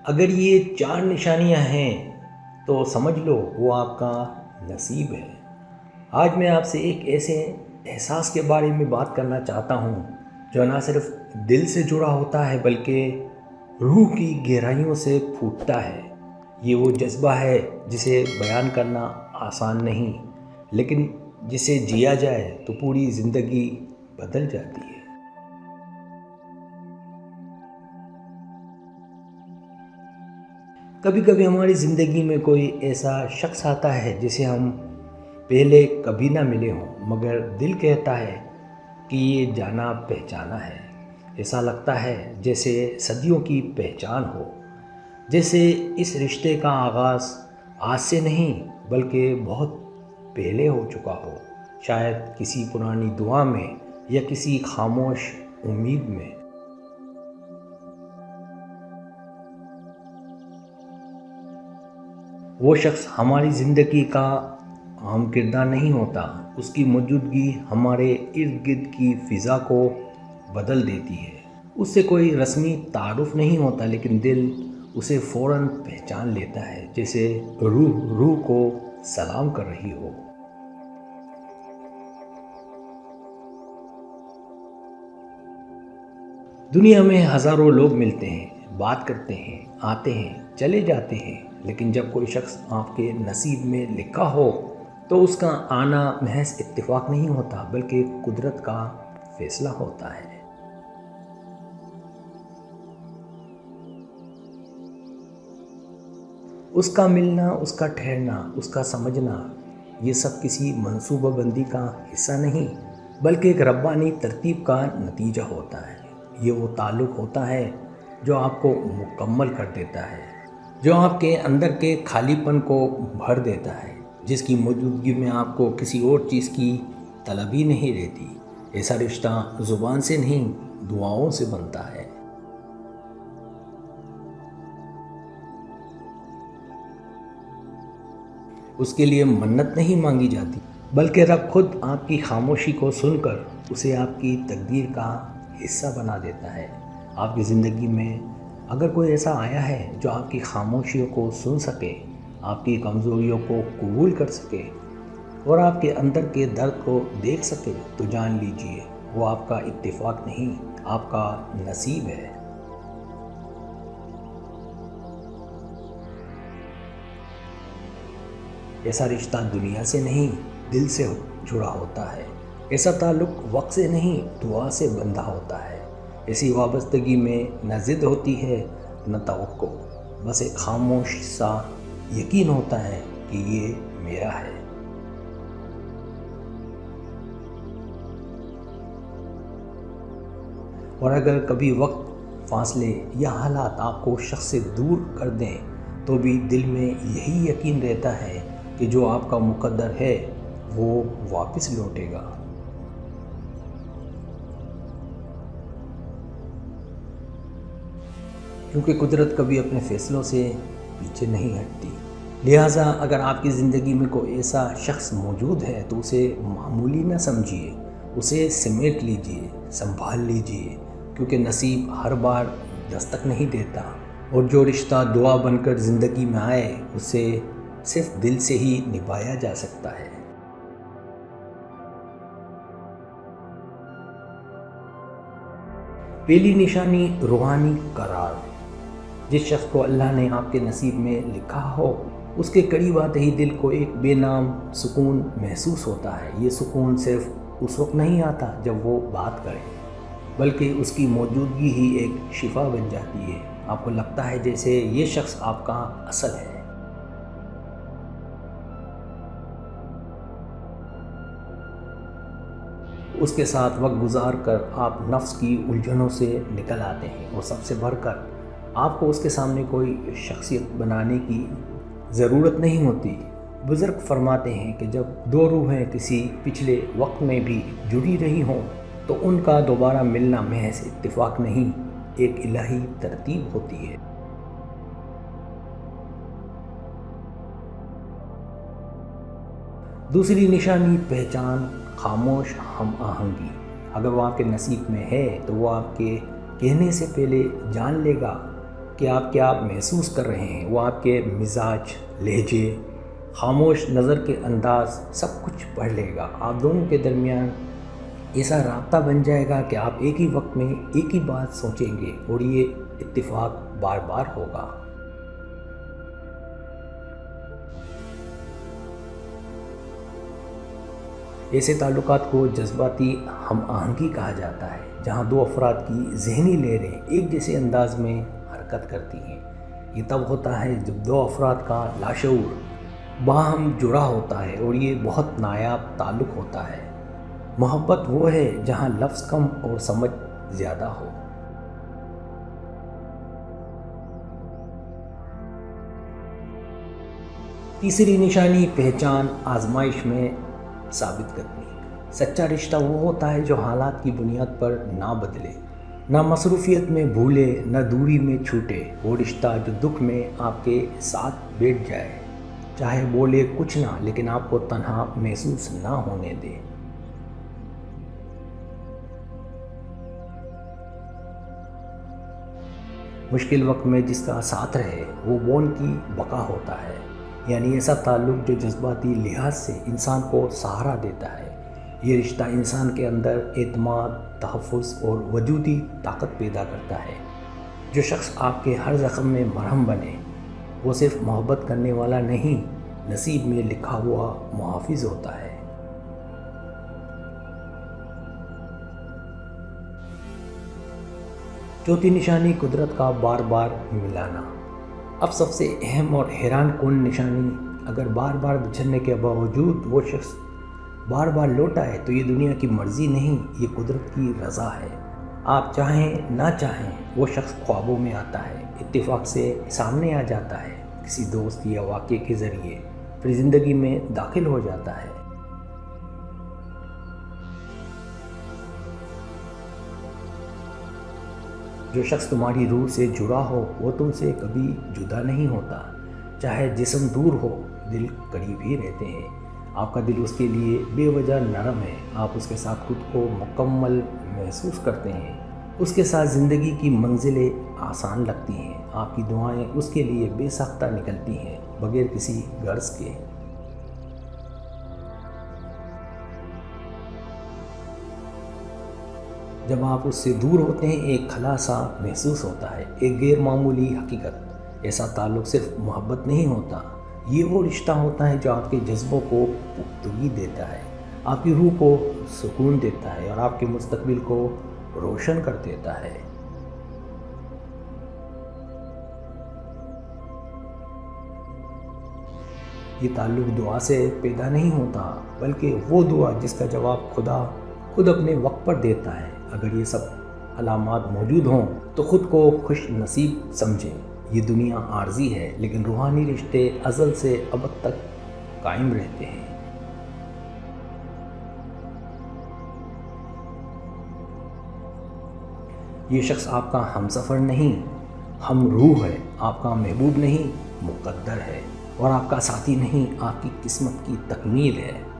اگر یہ 4 نشانیاں ہیں تو سمجھ لو وہ آپ کا نصیب ہے۔ آج میں آپ سے ایک ایسے احساس کے بارے میں بات کرنا چاہتا ہوں جو نہ صرف دل سے جڑا ہوتا ہے بلکہ روح کی گہرائیوں سے پھوٹتا ہے۔ یہ وہ جذبہ ہے جسے بیان کرنا آسان نہیں، لیکن جسے جیا جائے تو پوری زندگی بدل جاتی ہے۔ کبھی کبھی ہماری زندگی میں کوئی ایسا شخص آتا ہے جسے ہم پہلے کبھی نہ ملے ہوں، مگر دل کہتا ہے کہ یہ جانا پہچانا ہے۔ ایسا لگتا ہے جیسے صدیوں کی پہچان ہو، جیسے اس رشتے کا آغاز آج سے نہیں بلکہ بہت پہلے ہو چکا ہو، شاید کسی پرانی دعا میں یا کسی خاموش امید میں۔ وہ شخص ہماری زندگی کا عام کردار نہیں ہوتا، اس کی موجودگی ہمارے ارد گرد کی فضا کو بدل دیتی ہے۔ اس سے کوئی رسمی تعارف نہیں ہوتا، لیکن دل اسے فوراً پہچان لیتا ہے، جیسے روح کو سلام کر رہی ہو۔ دنیا میں ہزاروں لوگ ملتے ہیں، بات کرتے ہیں، آتے ہیں، چلے جاتے ہیں، لیکن جب کوئی شخص آپ کے نصیب میں لکھا ہو تو اس کا آنا محض اتفاق نہیں ہوتا بلکہ قدرت کا فیصلہ ہوتا ہے۔ اس کا ملنا، اس کا ٹھہرنا، اس کا سمجھنا، یہ سب کسی منصوبہ بندی کا حصہ نہیں بلکہ ایک ربانی ترتیب کا نتیجہ ہوتا ہے۔ یہ وہ تعلق ہوتا ہے جو آپ کو مکمل کر دیتا ہے، جو آپ کے اندر کے خالی پن کو بھر دیتا ہے، جس کی موجودگی میں آپ کو کسی اور چیز کی طلب ہی نہیں رہتی۔ ایسا رشتہ زبان سے نہیں، دعاؤں سے بنتا ہے۔ اس کے لیے منت نہیں مانگی جاتی بلکہ رب خود آپ کی خاموشی کو سن کر اسے آپ کی تقدیر کا حصہ بنا دیتا ہے۔ آپ کی زندگی میں اگر کوئی ایسا آیا ہے جو آپ کی خاموشیوں کو سن سکے، آپ کی کمزوریوں کو قبول کر سکے اور آپ کے اندر کے درد کو دیکھ سکے، تو جان لیجئے وہ آپ کا اتفاق نہیں، آپ کا نصیب ہے۔ ایسا رشتہ دنیا سے نہیں، دل سے جڑا ہوتا ہے۔ ایسا تعلق وقت سے نہیں، دعا سے بندھا ہوتا ہے۔ ایسی وابستگی میں نہ ضد ہوتی ہے نہ توقع، بس ایک خاموش سا یقین ہوتا ہے کہ یہ میرا ہے۔ اور اگر کبھی وقت، فاصلے یا حالات آپ کو شخص سے دور کر دیں تو بھی دل میں یہی یقین رہتا ہے کہ جو آپ کا مقدر ہے وہ واپس لوٹے گا۔ کیونکہ قدرت کبھی اپنے فیصلوں سے پیچھے نہیں ہٹتی۔ لہٰذا اگر آپ کی زندگی میں کوئی ایسا شخص موجود ہے تو اسے معمولی نہ سمجھیے، اسے سمیٹ لیجئے، سنبھال لیجئے، کیونکہ نصیب ہر بار دستک نہیں دیتا، اور جو رشتہ دعا بن کر زندگی میں آئے اسے صرف دل سے ہی نبھایا جا سکتا ہے۔ پہلی نشانی روحانی قرار۔ جس شخص کو اللہ نے آپ کے نصیب میں لکھا ہو، اس کے قریب آتے ہی دل کو ایک بے نام سکون محسوس ہوتا ہے۔ یہ سکون صرف اس وقت نہیں آتا جب وہ بات کرے، بلکہ اس کی موجودگی ہی ایک شفا بن جاتی ہے۔ آپ کو لگتا ہے جیسے یہ شخص آپ کا اصل ہے۔ اس کے ساتھ وقت گزار کر آپ نفس کی الجھنوں سے نکل آتے ہیں، اور سب سے بڑھ کر آپ کو اس کے سامنے کوئی شخصیت بنانے کی ضرورت نہیں ہوتی۔ بزرگ فرماتے ہیں کہ جب دو روحیں کسی پچھلے وقت میں بھی جڑی رہی ہوں تو ان کا دوبارہ ملنا محض اتفاق نہیں، ایک الہی ترتیب ہوتی ہے۔ دوسری نشانی پہچان، خاموش ہم آہنگی۔ اگر وہ آپ کے نصیب میں ہے تو وہ آپ کے کہنے سے پہلے جان لے گا کہ آپ کیا محسوس کر رہے ہیں، وہ آپ کے مزاج، لہجے، خاموش نظر کے انداز سب کچھ پڑھ لے گا۔ آپ دونوں کے درمیان ایسا رابطہ بن جائے گا کہ آپ ایک ہی وقت میں ایک ہی بات سوچیں گے اور یہ اتفاق بار بار ہوگا۔ ایسے تعلقات کو جذباتی ہم آہنگی کہا جاتا ہے، جہاں دو افراد کی ذہنی لہریں ایک جیسے انداز میں حرکت کرتی ہیں۔ یہ تب ہوتا ہے جب دو افراد کا لاشعور باہم جڑا ہوتا ہے اور یہ بہت نایاب تعلق ہوتا ہے۔ محبت وہ ہے جہاں لفظ کم اور سمجھ زیادہ ہو۔ تیسری نشانی پہچان آزمائش میں ثابت کرنی۔ سچا رشتہ وہ ہوتا ہے جو حالات کی بنیاد پر نہ بدلے، نہ مصروفیت میں بھولے، نہ دوری میں چھوٹے۔ وہ رشتہ جو دکھ میں آپ کے ساتھ بیٹھ جائے، چاہے بولے کچھ نہ لیکن آپ کو تنہا محسوس نہ ہونے دے۔ مشکل وقت میں جس کا ساتھ رہے وہ بون کی بقا ہوتا ہے، یعنی ایسا تعلق جو جذباتی لحاظ سے انسان کو سہارا دیتا ہے۔ یہ رشتہ انسان کے اندر اعتماد، تحفظ اور وجودی طاقت پیدا کرتا ہے۔ جو شخص آپ کے ہر زخم میں مرہم بنے، وہ صرف محبت کرنے والا نہیں، نصیب میں لکھا ہوا محافظ ہوتا ہے۔ چوتھی نشانی قدرت کا بار بار ملانا۔ اب سب سے اہم اور حیران کن نشانی، اگر بار بار بچھڑنے کے باوجود وہ شخص بار بار لوٹ آئے تو یہ دنیا کی مرضی نہیں، یہ قدرت کی رضا ہے۔ آپ چاہیں نہ چاہیں وہ شخص خوابوں میں آتا ہے، اتفاق سے سامنے آ جاتا ہے، کسی دوست یا واقعے کے ذریعے پھر زندگی میں داخل ہو جاتا ہے۔ جو شخص تمہاری روح سے جڑا ہو وہ تم سے کبھی جدا نہیں ہوتا، چاہے جسم دور ہو، دل قریب ہی رہتے ہیں۔ آپ کا دل اس کے لیے بے وجہ نرم ہے، آپ اس کے ساتھ خود کو مکمل محسوس کرتے ہیں، اس کے ساتھ زندگی کی منزلیں آسان لگتی ہیں، آپ کی دعائیں اس کے لیے بے ساختہ نکلتی ہیں، بغیر کسی غرض کے۔ جب آپ اس سے دور ہوتے ہیں ایک خلا سا محسوس ہوتا ہے، ایک غیر معمولی حقیقت۔ ایسا تعلق صرف محبت نہیں ہوتا، یہ وہ رشتہ ہوتا ہے جو آپ کے جذبوں کو پختگی دیتا ہے، آپ کی روح کو سکون دیتا ہے اور آپ کے مستقبل کو روشن کر دیتا ہے۔ یہ تعلق دعا سے پیدا نہیں ہوتا، بلکہ وہ دعا جس کا جواب خدا خود اپنے وقت پر دیتا ہے۔ اگر یہ سب علامات موجود ہوں تو خود کو خوش نصیب سمجھیں۔ یہ دنیا عارضی ہے لیکن روحانی رشتے ازل سے ابد تک قائم رہتے ہیں۔ یہ شخص آپ کا ہم سفر نہیں، ہم روح ہے، آپ کا محبوب نہیں، مقدر ہے، اور آپ کا ساتھی نہیں، آپ کی قسمت کی تکمیل ہے۔